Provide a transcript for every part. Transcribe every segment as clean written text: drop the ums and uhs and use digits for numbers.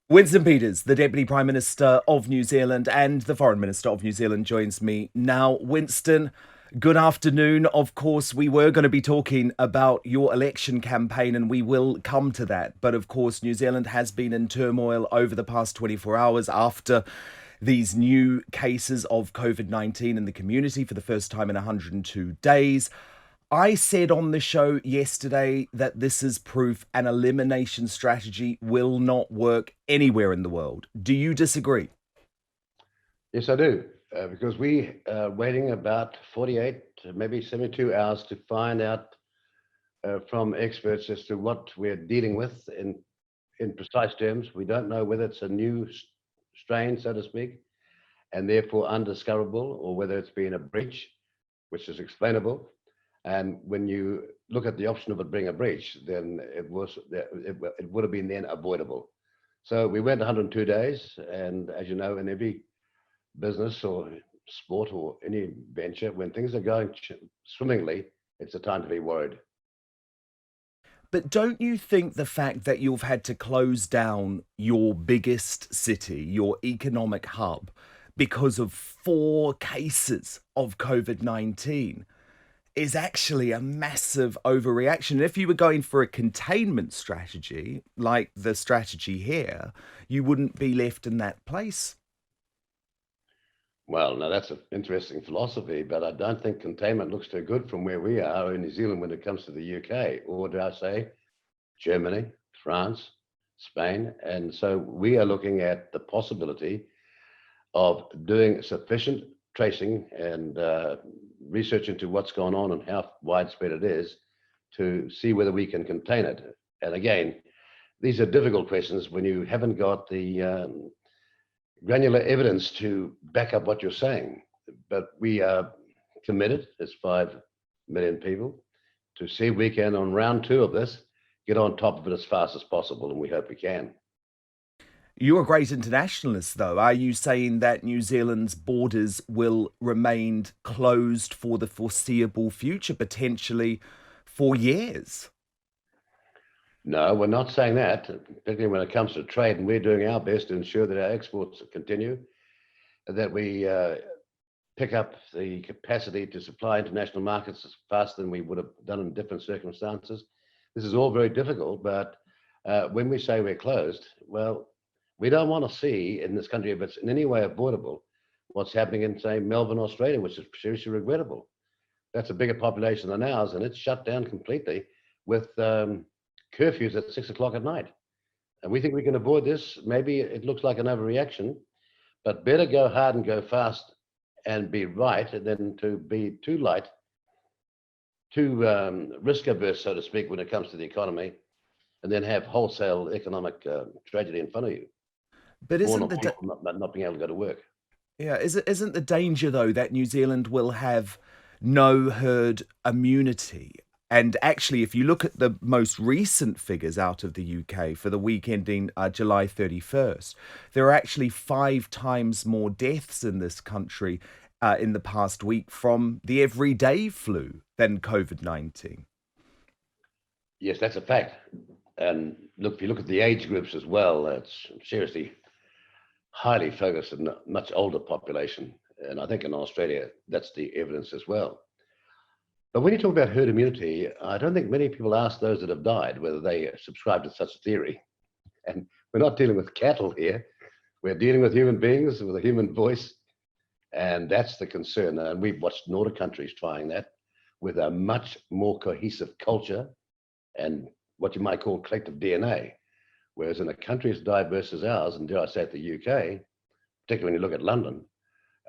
Winston Peters, the Deputy Prime Minister of New Zealand and the Foreign Minister of New Zealand, joins me now. Winston, good afternoon. Of course, we were going to be talking about your election campaign and we will come to that. But of course, New Zealand has been in turmoil over the past 24 hours after these new cases of COVID-19 in the community for the first time in 102 days. I said on the show yesterday that this is proof an elimination strategy will not work anywhere in the world. Do you disagree? Yes, I do, because we are waiting about 48, maybe 72 hours to find out from experts as to what we're dealing with in precise terms. We don't know whether it's a new strain, so to speak, and therefore undiscoverable, or whether it's been a breach, which is explainable. And when you look at the option of it being a breach, then it would have been then avoidable. So we went 102 days, and as you know, in every business or sport or any venture, when things are going swimmingly, it's a time to be worried. But don't you think the fact that you've had to close down your biggest city, your economic hub, because of 4 cases of COVID-19 is actually a massive overreaction? If you were going for a containment strategy, like the strategy here, you wouldn't be left in that place. Well, now that's an interesting philosophy, but I don't think containment looks too good from where we are in New Zealand when it comes to the UK, or dare I say, Germany, France, Spain. And so we are looking at the possibility of doing sufficient tracing and research into what's going on and how widespread it is to see whether we can contain it. And again, these are difficult questions when you haven't got the granular evidence to back up what you're saying. But we are committed as 5 million people to see if we can, on round two of this, get on top of it as fast as possible, and we hope we can. You're a great internationalist, though. Are you saying that New Zealand's borders will remain closed for the foreseeable future, potentially for years? No, we're not saying that, particularly when it comes to trade, and we're doing our best to ensure that our exports continue, that we pick up the capacity to supply international markets faster than we would have done in different circumstances. This is all very difficult, but when we say we're closed, well, we don't want to see in this country, if it's in any way avoidable, what's happening in, say, Melbourne, Australia, which is seriously regrettable. That's a bigger population than ours, and it's shut down completely with curfews at 6 o'clock at night. And we think we can avoid this. Maybe it looks like an overreaction, but better go hard and go fast and be right than to be too light, too risk averse, so to speak, when it comes to the economy, and then have wholesale economic tragedy in front of you, But born isn't of the people not being able to go to work. yeah, isn't the danger though that New Zealand will have no herd immunity? And actually, if you look at the most recent figures out of the UK for the week ending July 31st, there are actually 5 times more deaths in this country in the past week from the everyday flu than COVID-19. Yes, that's a fact. And look, if you look at the age groups as well, it's seriously highly focused on a much older population. And I think in Australia, that's the evidence as well. But when you talk about herd immunity, I don't think many people ask those that have died whether they subscribe to such a theory. And we're not dealing with cattle here. We're dealing with human beings with a human voice. And that's the concern. And we've watched Nordic countries trying that with a much more cohesive culture and what you might call collective DNA. Whereas in a country as diverse as ours, and dare I say it, the UK, particularly when you look at London,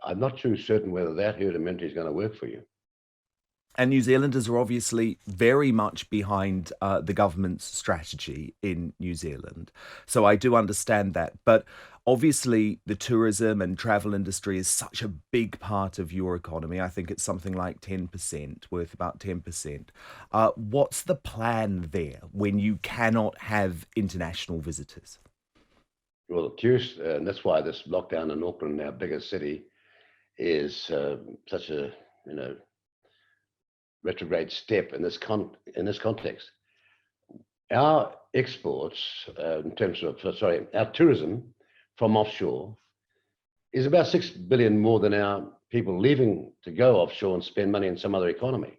I'm not too certain whether that herd immunity is going to work for you. And New Zealanders are obviously very much behind the government's strategy in New Zealand. So I do understand that. But obviously, the tourism and travel industry is such a big part of your economy. I think it's something like 10%, worth about 10%. What's the plan there when you cannot have international visitors? Well, tourists, and that's why this lockdown in Auckland, our biggest city, is such a you know retrograde step in this context. our exports, in terms of, sorry, our tourism from offshore is about 6 billion more than our people leaving to go offshore and spend money in some other economy.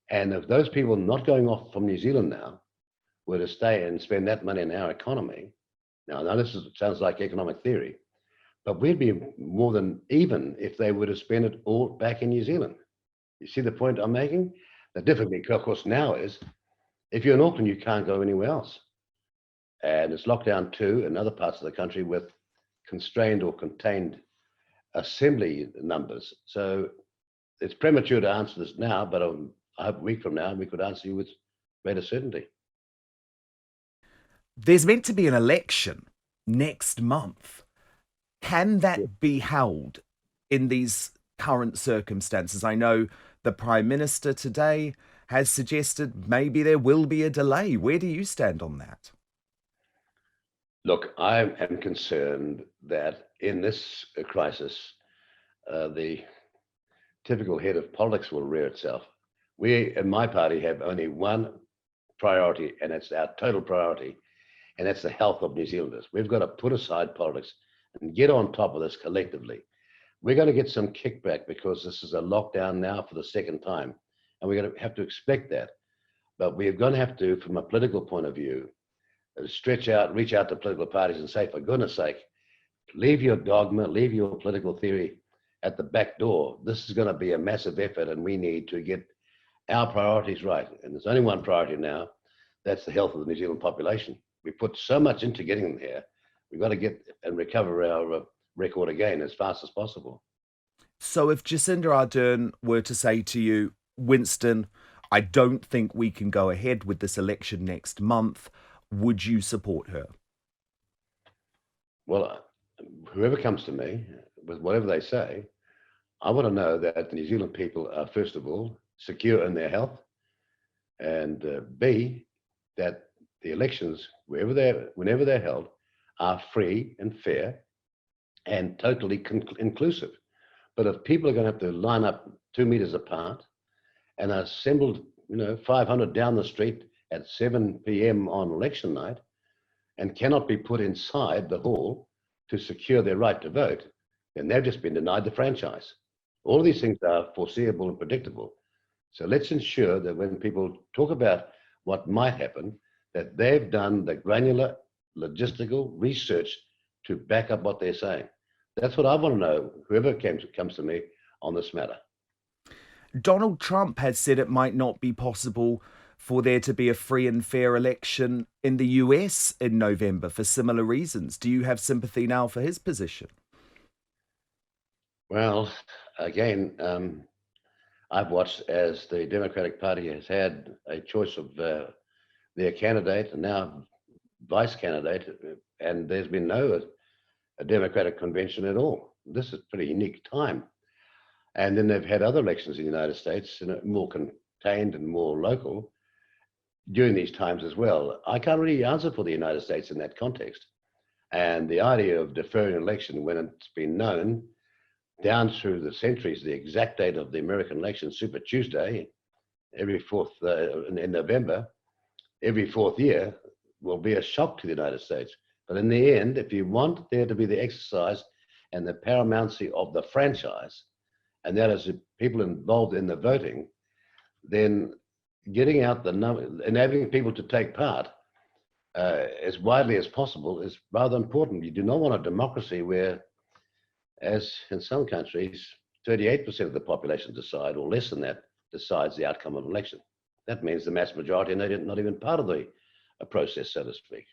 And if those people not going off from New Zealand now were to stay and spend that money in our economy, now sounds like economic theory, but we'd be more than even if they were to spend it all back in New Zealand. You see the point I'm making? The difficulty, of course, now is if you're in Auckland, you can't go anywhere else. And it's lockdown too in other parts of the country with constrained or contained assembly numbers. So it's premature to answer this now, but I hope a week from now we could answer you with greater certainty. There's meant to be an election next month. Can that be held in these current circumstances? I know the Prime Minister today has suggested maybe there will be a delay. Where do you stand on that? Look, I am concerned that in this crisis, the typical head of politics will rear itself. We in my party have only one priority, and it's our total priority, and that's the health of New Zealanders. We've got to put aside politics and get on top of this collectively. We're going to get some kickback because this is a lockdown now for the second time, and we're going to have to expect that. But we're going to have to, from a political point of view, reach out to political parties and say, for goodness sake, leave your dogma, leave your political theory at the back door. This is going to be a massive effort, and we need to get our priorities right. And there's only one priority now. That's the health of the New Zealand population. We put so much into getting them here. We've got to get and recover our record again as fast as possible. So if Jacinda Ardern were to say to you, Winston, I don't think we can go ahead with this election next month, would you support her? Well, whoever comes to me with whatever they say, I want to know that the New Zealand people are, first of all, secure in their health, and B, that the elections, whenever they're held, are free and fair and totally inclusive. But if people are going to have to line up 2 meters apart and are assembled, 500 down the street at 7 p.m. on election night and cannot be put inside the hall to secure their right to vote, then they've just been denied the franchise. All of these things are foreseeable and predictable. So let's ensure that when people talk about what might happen, that they've done the granular logistical research to back up what they're saying. That's what I want to know, whoever comes to me on this matter. Donald Trump has said it might not be possible for there to be a free and fair election in the US in November for similar reasons. Do you have sympathy now for his position? Well, again, I've watched as the Democratic Party has had a choice of their candidate and now vice candidate, and there's been no a Democratic convention at all. This is a pretty unique time. And then they've had other elections in the United States, more contained and more local during these times as well. I can't really answer for the United States in that context. And the idea of deferring an election when it's been known down through the centuries, the exact date of the American election, Super Tuesday, every fourth in November, every fourth year, will be a shock to the United States. But in the end, if you want there to be the exercise and the paramountcy of the franchise, and that is the people involved in the voting, then getting out the number, enabling people to take part as widely as possible is rather important. You do not want a democracy where, as in some countries, 38% of the population decide, or less than that, decides the outcome of an election. That means the mass majority are not even part of the process, so to speak.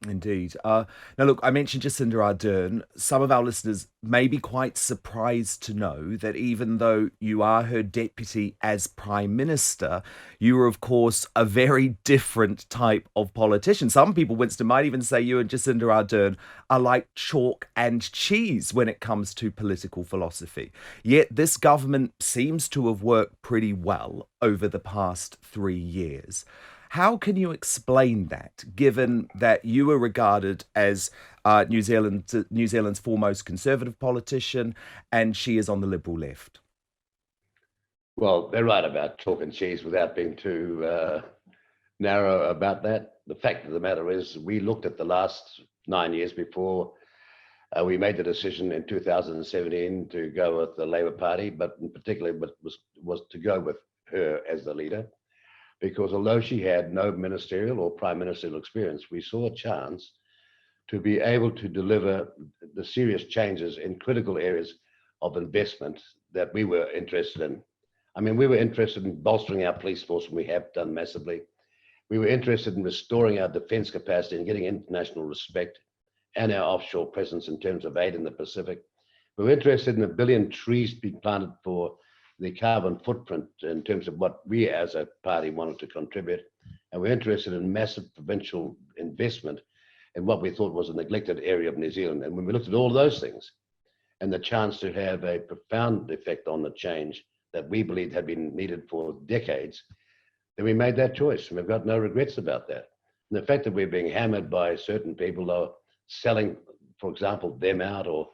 Indeed. Now, look, I mentioned Jacinda Ardern. Some of our listeners may be quite surprised to know that even though you are her deputy as Prime Minister, you are, of course, a very different type of politician. Some people, Winston, might even say you and Jacinda Ardern are like chalk and cheese when it comes to political philosophy. Yet this government seems to have worked pretty well over the past 3 years. How can you explain that, given that you were regarded as New Zealand's foremost conservative politician, and she is on the Liberal left? Well, they're right about chalk and cheese without being too narrow about that. The fact of the matter is, we looked at the last 9 years before we made the decision in 2017 to go with the Labour Party, but in particular, was to go with her as the leader, because although she had no ministerial or prime ministerial experience, we saw a chance to be able to deliver the serious changes in critical areas of investment that we were interested in. I mean, we were interested in bolstering our police force, and we have done massively. We were interested in restoring our defence capacity and getting international respect and our offshore presence in terms of aid in the Pacific. We were interested in 1 billion trees to be planted for the carbon footprint in terms of what we as a party wanted to contribute. And we're interested in massive provincial investment in what we thought was a neglected area of New Zealand. And when we looked at all those things and the chance to have a profound effect on the change that we believed had been needed for decades, then we made that choice. And we've got no regrets about that. And the fact that we're being hammered by certain people are selling, for example, them out, or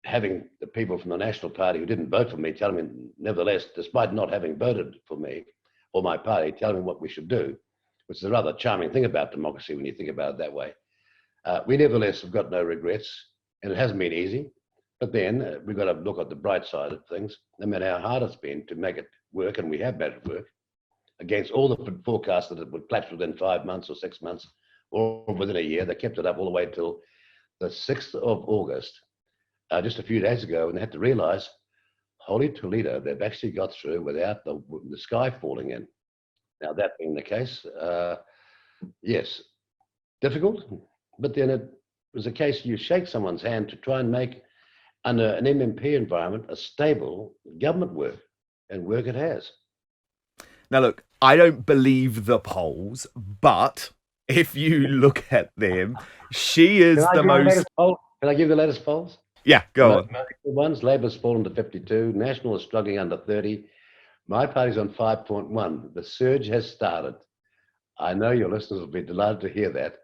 having the people from the National Party who didn't vote for me telling me, nevertheless, despite not having voted for me or my party, telling me what we should do, which is a rather charming thing about democracy when you think about it that way. We nevertheless have got no regrets, and it hasn't been easy. But then we've got to look at the bright side of things. No matter how hard it's been to make it work, and we have made it work, against all the forecasts that it would collapse within 5 months or 6 months or within a year. They kept it up all the way till the 6th of August, just a few days ago, and they had to realize, holy Toledo, they've actually got through without the sky falling in. Now, that being the case, yes, difficult, but then it was a case you shake someone's hand to try and make, under an MMP environment, a stable government work, and work it has. Now, look, I don't believe the polls, but if you look at them, she is the most... Can I give the latest polls? Yeah, go on. The ones, Labour's fallen to 52, National is struggling under 30, my party's on 5.1. The surge has started. I know your listeners will be delighted to hear that,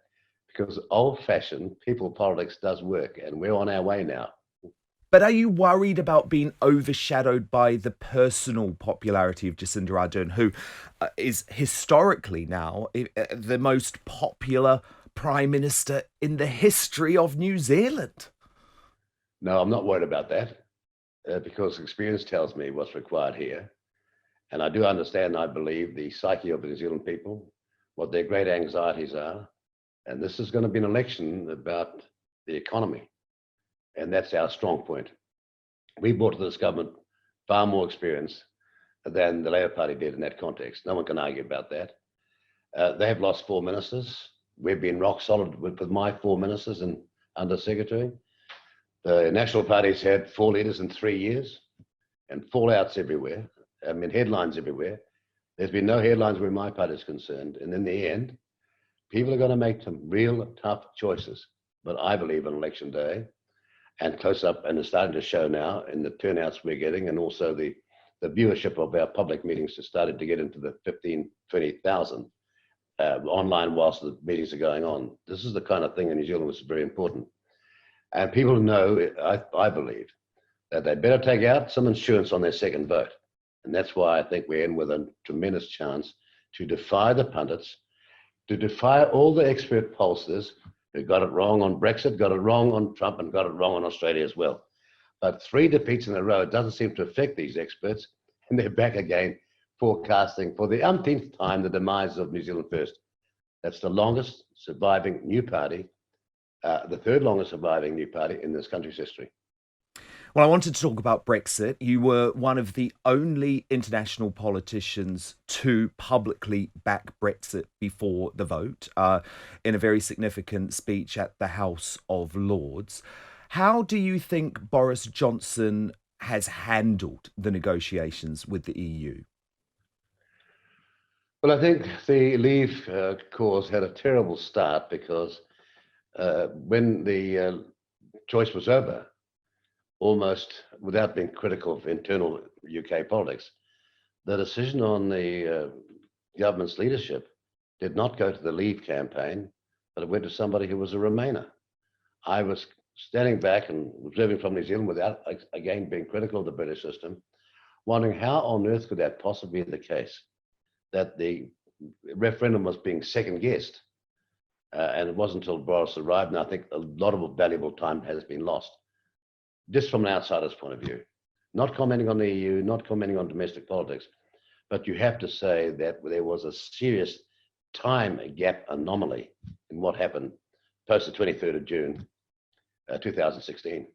because old-fashioned people politics does work, and we're on our way now. But are you worried about being overshadowed by the personal popularity of Jacinda Ardern, who is historically now the most popular Prime Minister in the history of New Zealand? No, I'm not worried about that, because experience tells me what's required here. And I do understand, I believe, the psyche of the New Zealand people, what their great anxieties are. And this is going to be an election about the economy. And that's our strong point. We brought to this government far more experience than the Labour Party did in that context. No one can argue about that. They have lost 4 ministers. We've been rock solid with my 4 ministers and Under Secretary. The National Party's had 4 leaders in 3 years, and fallouts everywhere. I mean, headlines everywhere. There's been no headlines where my party is concerned. And in the end, people are going to make some real tough choices. But I believe on election day, and close up, and it's starting to show now in the turnouts we're getting, and also the viewership of our public meetings has started to get into the 15,000, 20,000 online whilst the meetings are going on. This is the kind of thing in New Zealand which is very important. And people know, I believe, that they better take out some insurance on their second vote. And that's why I think we're in with a tremendous chance to defy the pundits, to defy all the expert pollsters who got it wrong on Brexit, got it wrong on Trump, and got it wrong on Australia as well. But 3 defeats in a row doesn't seem to affect these experts, and they're back again forecasting for the umpteenth time the demise of New Zealand First. That's the longest surviving new party, the 3rd longest surviving new party in this country's history. Well, I wanted to talk about Brexit. You were one of the only international politicians to publicly back Brexit before the vote, in a very significant speech at the House of Lords. How do you think Boris Johnson has handled the negotiations with the EU? Well, I think the Leave cause had a terrible start, because when the choice was over, almost without being critical of internal UK politics, the decision on the government's leadership did not go to the Leave campaign, but it went to somebody who was a Remainer. I was standing back and observing from New Zealand without, again, being critical of the British system, wondering how on earth could that possibly be the case, that the referendum was being second guessed. And it wasn't until Boris arrived, and I think a lot of valuable time has been lost, just from an outsider's point of view. Not commenting on the EU, not commenting on domestic politics, but you have to say that there was a serious time gap anomaly in what happened post the 23rd of June, 2016.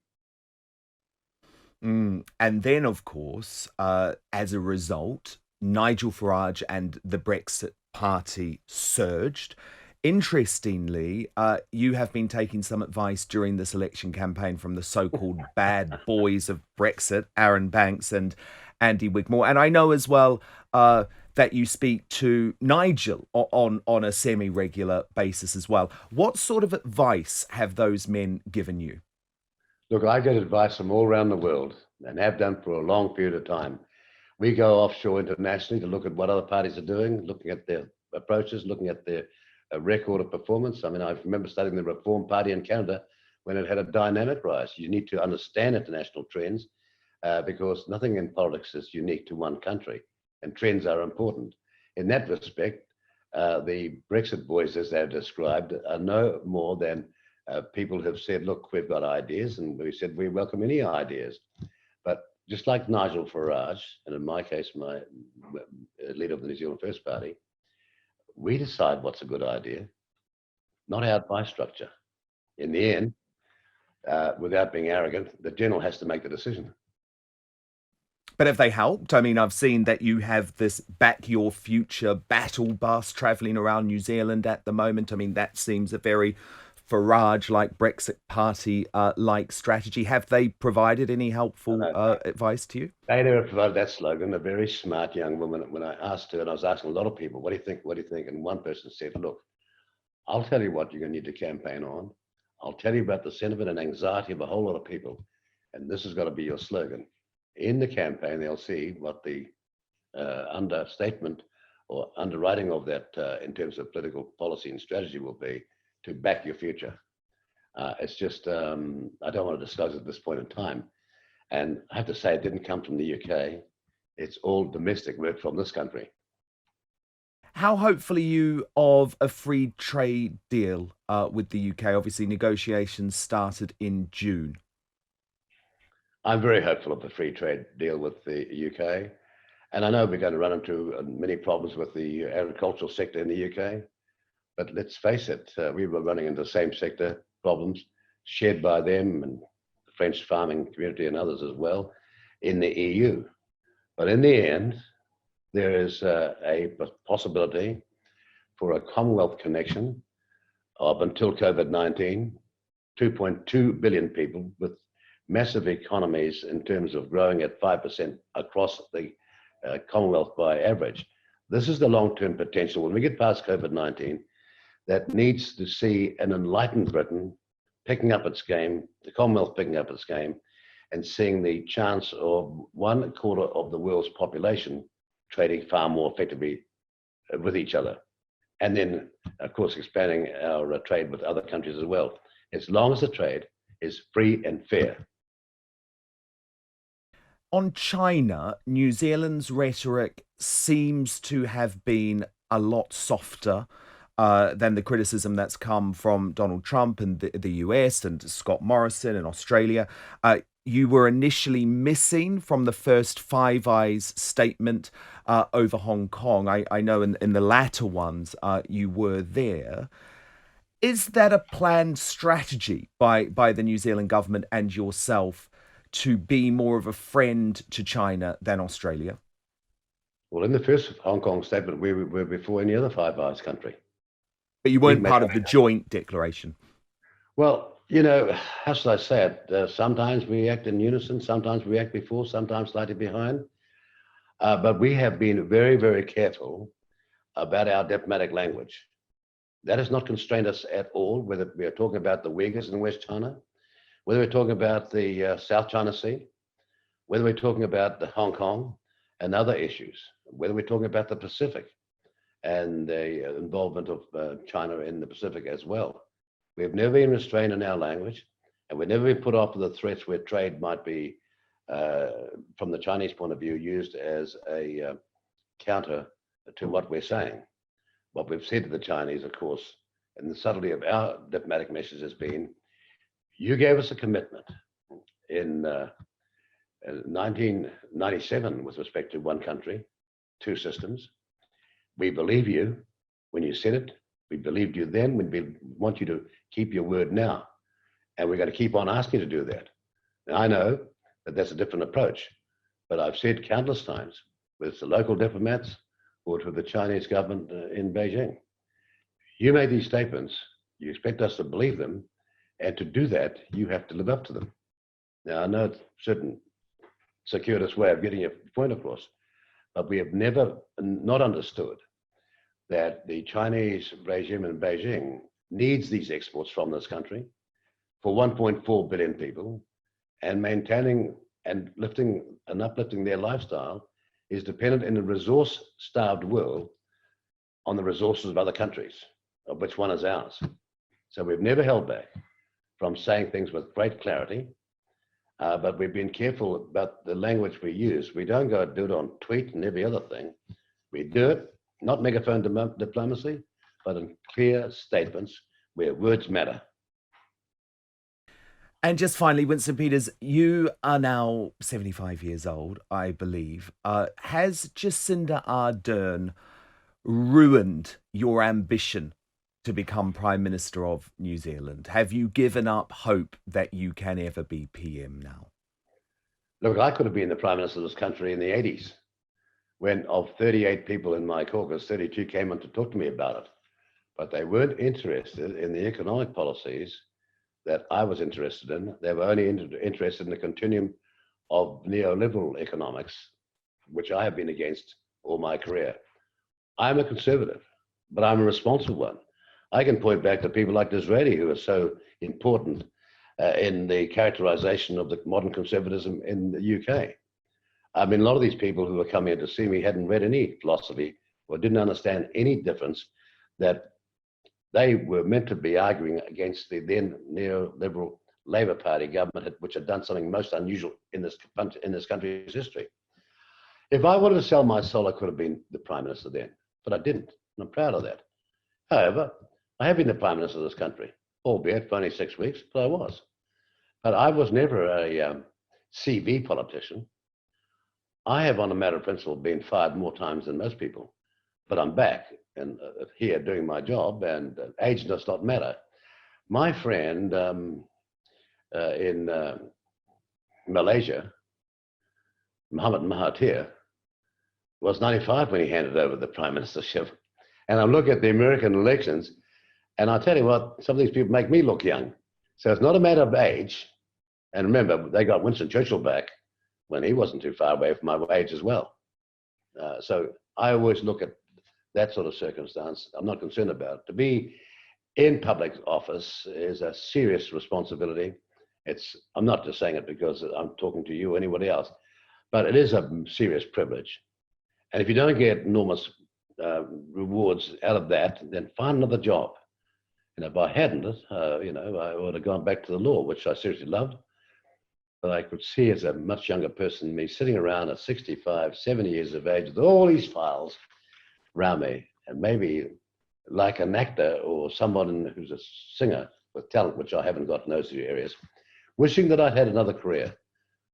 And then, of course, as a result, Nigel Farage and the Brexit Party surged. Interestingly, you have been taking some advice during this election campaign from the so-called bad boys of Brexit, Aaron Banks and Andy Wigmore. And I know as well that you speak to Nigel on a semi-regular basis as well. What sort of advice have those men given you? Look, I get advice from all around the world and have done for a long period of time. We go offshore internationally to look at what other parties are doing, looking at their approaches, looking at their record of performance. I mean, I remember studying the Reform Party in Canada when it had a dynamic rise. You need to understand international trends because nothing in politics is unique to one country, and trends are important. In that respect, the Brexit boys, as they're described, are no more than people who have said, look, we've got ideas, and we said we welcome any ideas. But just like Nigel Farage, and in my case, my leader of the New Zealand First Party, we decide what's a good idea, not our advice structure. In the end, without being arrogant, the general has to make the decision. But have they helped? I mean, I've seen that you have this Back Your Future battle bus travelling around New Zealand at the moment. I mean, that seems a very Farage-like Brexit Party-like strategy. Have they provided any helpful advice to you? They never provided that slogan. A very smart young woman, when I asked her, and I was asking a lot of people, what do you think? What do you think? And one person said, look, I'll tell you what you're going to need to campaign on. I'll tell you about the sentiment and anxiety of a whole lot of people. And this has got to be your slogan. In the campaign, they'll see what the understatement or underwriting of that in terms of political policy and strategy will be to back your future. It's just, I don't want to disclose at this point in time. And I have to say, it didn't come from the UK. It's all domestic work from this country. How hopeful are you of a free trade deal with the UK? Obviously, negotiations started in June. I'm very hopeful of a free trade deal with the UK. And I know we're going to run into many problems with the agricultural sector in the UK. But let's face it, we were running into the same sector problems shared by them and the French farming community and others as well in the EU. But in the end, there is a possibility for a Commonwealth connection of, until COVID-19, 2.2 billion people with massive economies in terms of growing at 5% across the Commonwealth by average. This is the long-term potential. When we get past COVID-19, that needs to see an enlightened Britain picking up its game, the Commonwealth picking up its game, and seeing the chance of 1/4 of the world's population trading far more effectively with each other. And then, of course, expanding our trade with other countries as well, as long as the trade is free and fair. On China, New Zealand's rhetoric seems to have been a lot softer than the criticism that's come from Donald Trump and the US and Scott Morrison in Australia. You were initially missing from the first Five Eyes statement over Hong Kong. I know in the latter ones you were there. Is that a planned strategy by the New Zealand government and yourself to be more of a friend to China than Australia? Well, in the first Hong Kong statement, we were before any other Five Eyes country. But you weren't part of the joint declaration. Well, you know, how should I say it? Sometimes we act in unison, sometimes we act before, sometimes slightly behind. But we have been very, very careful about our diplomatic language. That has not constrained us at all, whether we are talking about the Uyghurs in West China, whether we're talking about the South China Sea, whether we're talking about the Hong Kong and other issues, whether we're talking about the Pacific and the involvement of China in the Pacific as well. We've never been restrained in our language, and we've never been put off the threats where trade might be, from the Chinese point of view, used as a counter to what we're saying. what we've said to the Chinese, of course, and the subtlety of our diplomatic message has been, you gave us a commitment in 1997 with respect to one country, two systems. We believe you when you said it. We believed you then. We want you to keep your word now. And we're going to keep on asking you to do that. Now, I know that that's a different approach, but I've said countless times, whether it's the local diplomats or to the Chinese government in Beijing, you made these statements, you expect us to believe them, and to do that, you have to live up to them. Now, I know it's a certain circuitous way of getting your point across, but we have never not understood that the Chinese regime in Beijing needs these exports from this country for 1.4 billion people, and maintaining and uplifting their lifestyle is dependent in a resource-starved world on the resources of other countries, of which one is ours. So we've never held back from saying things with great clarity, but we've been careful about the language we use. We don't go and do it on tweet and every other thing. We do it, not megaphone diplomacy, but in clear statements where words matter. And just finally, Winston Peters, you are now 75 years old, I believe. Has Jacinda Ardern ruined your ambition to become Prime Minister of New Zealand? Have you given up hope that you can ever be PM now? Look, I could have been the Prime Minister of this country in the 80s, when of 38 people in my caucus, 32 came in to talk to me about it. But they weren't interested in the economic policies that I was interested in. They were only interested in the continuum of neoliberal economics, which I have been against all my career. I'm a conservative, but I'm a responsible one. I can point back to people like Disraeli, who are so important in the characterization of the modern conservatism in the UK. I mean, a lot of these people who were coming in to see me hadn't read any philosophy or didn't understand any difference, that they were meant to be arguing against the then neoliberal Labour Party government, which had done something most unusual in this country's history. If I wanted to sell my soul, I could have been the Prime Minister then, but I didn't, and I'm proud of that. However, I have been the Prime Minister of this country, albeit for only 6 weeks, but I was. But I was never a CV politician. I have, on a matter of principle, been fired more times than most people, but I'm back and here doing my job, and age does not matter. My friend in Malaysia, Muhammad Mahathir, was 95 when he handed over the prime ministership. And I look at the American elections, and I tell you what, some of these people make me look young. So it's not a matter of age. And remember, they got Winston Churchill back when he wasn't too far away from my age as well. So I always look at that sort of circumstance. I'm not concerned about it. To be in public office is a serious responsibility. I'm not just saying it because I'm talking to you or anybody else, but it is a serious privilege. And if you don't get enormous rewards out of that, then find another job. And if I hadn't, I would have gone back to the law, which I seriously loved. But I could see as a much younger person, me sitting around at 65, 70 years of age with all these files around me, and maybe like an actor or someone who's a singer with talent, which I haven't got in those two areas, wishing that I'd had another career.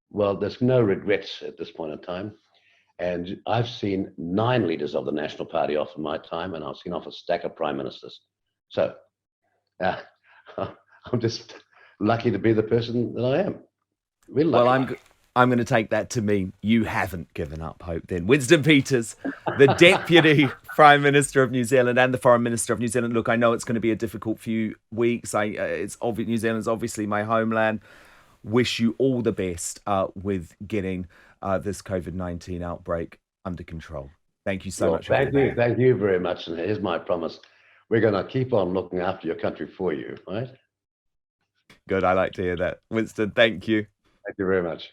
Well, there's no regrets at this point in time. And I've seen 9 leaders of the National Party off in my time, and I've seen off a stack of prime ministers. So I'm just lucky to be the person that I am. Really lucky. Well, I'm going to take that to mean you haven't given up hope then. Winston Peters, the Deputy Prime Minister of New Zealand and the Foreign Minister of New Zealand. Look, I know it's going to be a difficult few weeks. It's obvious New Zealand's obviously my homeland. Wish you all the best with getting this COVID-19 outbreak under control. Thank you so much. Thank you very much. And here's my promise. We're going to keep on looking after your country for you, right? Good. I like to hear that. Winston, thank you. Thank you very much.